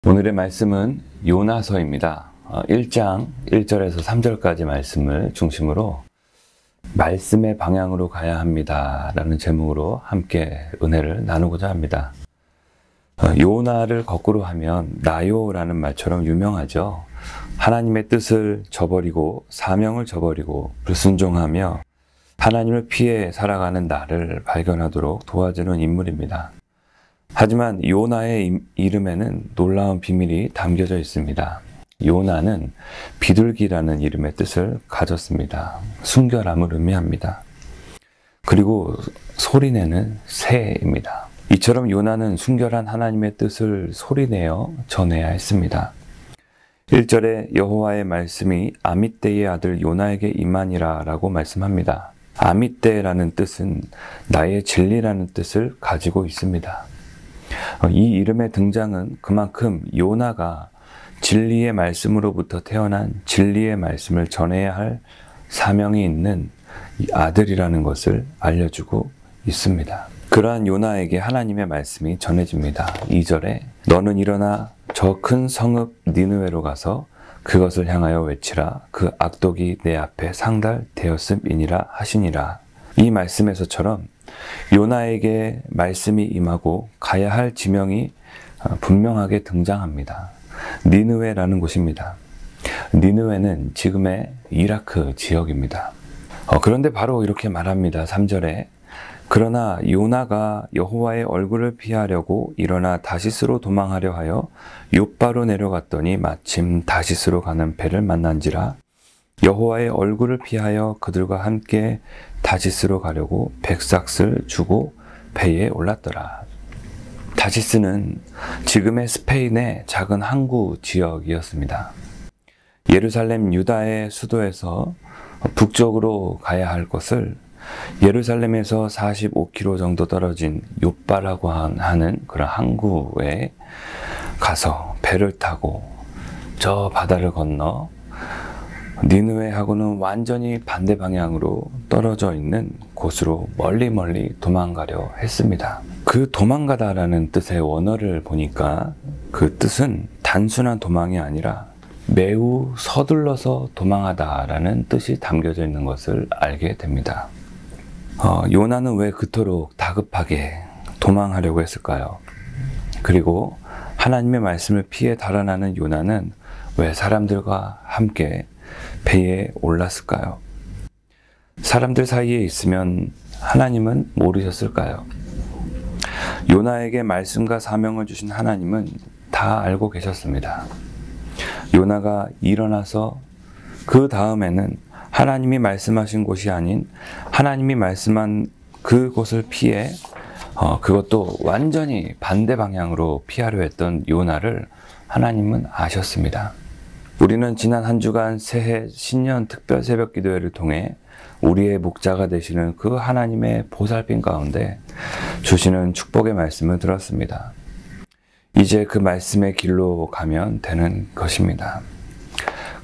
오늘의 말씀은 요나서입니다. 1장 1절에서 3절까지 말씀을 중심으로 말씀의 방향으로 가야 합니다 라는 제목으로 함께 은혜를 나누고자 합니다. 요나를 거꾸로 하면 나요라는 말처럼 유명하죠. 하나님의 뜻을 저버리고 사명을 저버리고 불순종하며 하나님을 피해 살아가는 나를 발견하도록 도와주는 인물입니다. 하지만 요나의 이름에는 놀라운 비밀이 담겨져 있습니다. 요나는 비둘기라는 이름의 뜻을 가졌습니다. 순결함을 의미합니다. 그리고 소리내는 새입니다. 이처럼 요나는 순결한 하나님의 뜻을 소리내어 전해야 했습니다. 1절에 여호와의 말씀이 아밋떼의 아들 요나에게 임하니라 라고 말씀합니다. 아밋떼라는 뜻은 나의 진리라는 뜻을 가지고 있습니다. 이 이름의 등장은 그만큼 요나가 진리의 말씀으로부터 태어난 진리의 말씀을 전해야 할 사명이 있는 아들이라는 것을 알려주고 있습니다. 그러한 요나에게 하나님의 말씀이 전해집니다. 2절에 너는 일어나 저 큰 성읍 니느웨로 가서 그것을 향하여 외치라. 그 악독이 내 앞에 상달되었음이니라 하시니라. 이 말씀에서처럼 요나에게 말씀이 임하고 가야 할 지명이 분명하게 등장합니다. 니느웨라는 곳입니다. 니느웨는 지금의 이라크 지역입니다. 그런데 바로 이렇게 말합니다. 3절에 그러나 요나가 여호와의 얼굴을 피하려고 일어나 다시스로 도망하려 하여 욥바로 내려갔더니 마침 다시스로 가는 배를 만난지라. 여호와의 얼굴을 피하여 그들과 함께 다시스로 가려고 백삭을 주고 배에 올랐더라. 다시스는 지금의 스페인의 작은 항구 지역이었습니다. 예루살렘 유다의 수도에서 북쪽으로 가야 할 것을 예루살렘에서 45km 정도 떨어진 욥바라고 하는 그런 항구에 가서 배를 타고 저 바다를 건너 니느웨하고는 완전히 반대 방향으로 떨어져 있는 곳으로 멀리 도망가려 했습니다. 그 도망가다라는 뜻의 원어를 보니까 그 뜻은 단순한 도망이 아니라 매우 서둘러서 도망하다라는 뜻이 담겨져 있는 것을 알게 됩니다. 요나는 왜 그토록 다급하게 도망하려고 했을까요? 그리고 하나님의 말씀을 피해 달아나는 요나는 왜 사람들과 함께 배에 올랐을까요? 사람들 사이에 있으면 하나님은 모르셨을까요? 요나에게 말씀과 사명을 주신 하나님은 다 알고 계셨습니다. 요나가 일어나서 그 다음에는 하나님이 말씀하신 곳이 아닌 하나님이 말씀한 그곳을 피해 그것도 완전히 반대 방향으로 피하려 했던 요나를 하나님은 아셨습니다. 우리는 지난 한 주간 새해 신년 특별 새벽 기도회를 통해 우리의 목자가 되시는 그 하나님의 보살핌 가운데 주시는 축복의 말씀을 들었습니다. 이제 그 말씀의 길로 가면 되는 것입니다.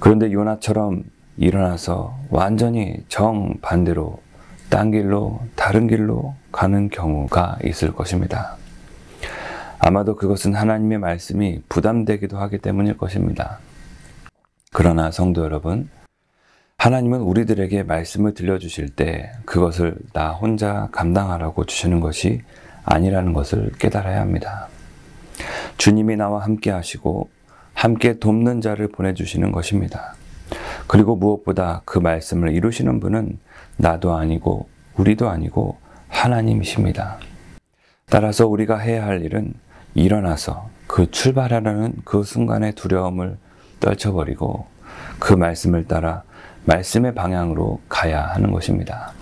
그런데 요나처럼 일어나서 완전히 정반대로 딴 길로 다른 길로 가는 경우가 있을 것입니다. 아마도 그것은 하나님의 말씀이 부담되기도 하기 때문일 것입니다. 그러나 성도 여러분, 하나님은 우리들에게 말씀을 들려주실 때 그것을 나 혼자 감당하라고 주시는 것이 아니라는 것을 깨달아야 합니다. 주님이 나와 함께 하시고 함께 돕는 자를 보내주시는 것입니다. 그리고 무엇보다 그 말씀을 이루시는 분은 나도 아니고 우리도 아니고 하나님이십니다. 따라서 우리가 해야 할 일은 일어나서 그 출발하려는 그 순간의 두려움을 떨쳐버리고 그 말씀을 따라 말씀의 방향으로 가야 하는 것입니다.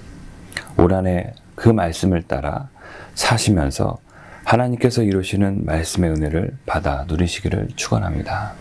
올 한해 그 말씀을 따라 사시면서 하나님께서 이루시는 말씀의 은혜를 받아 누리시기를 축원합니다.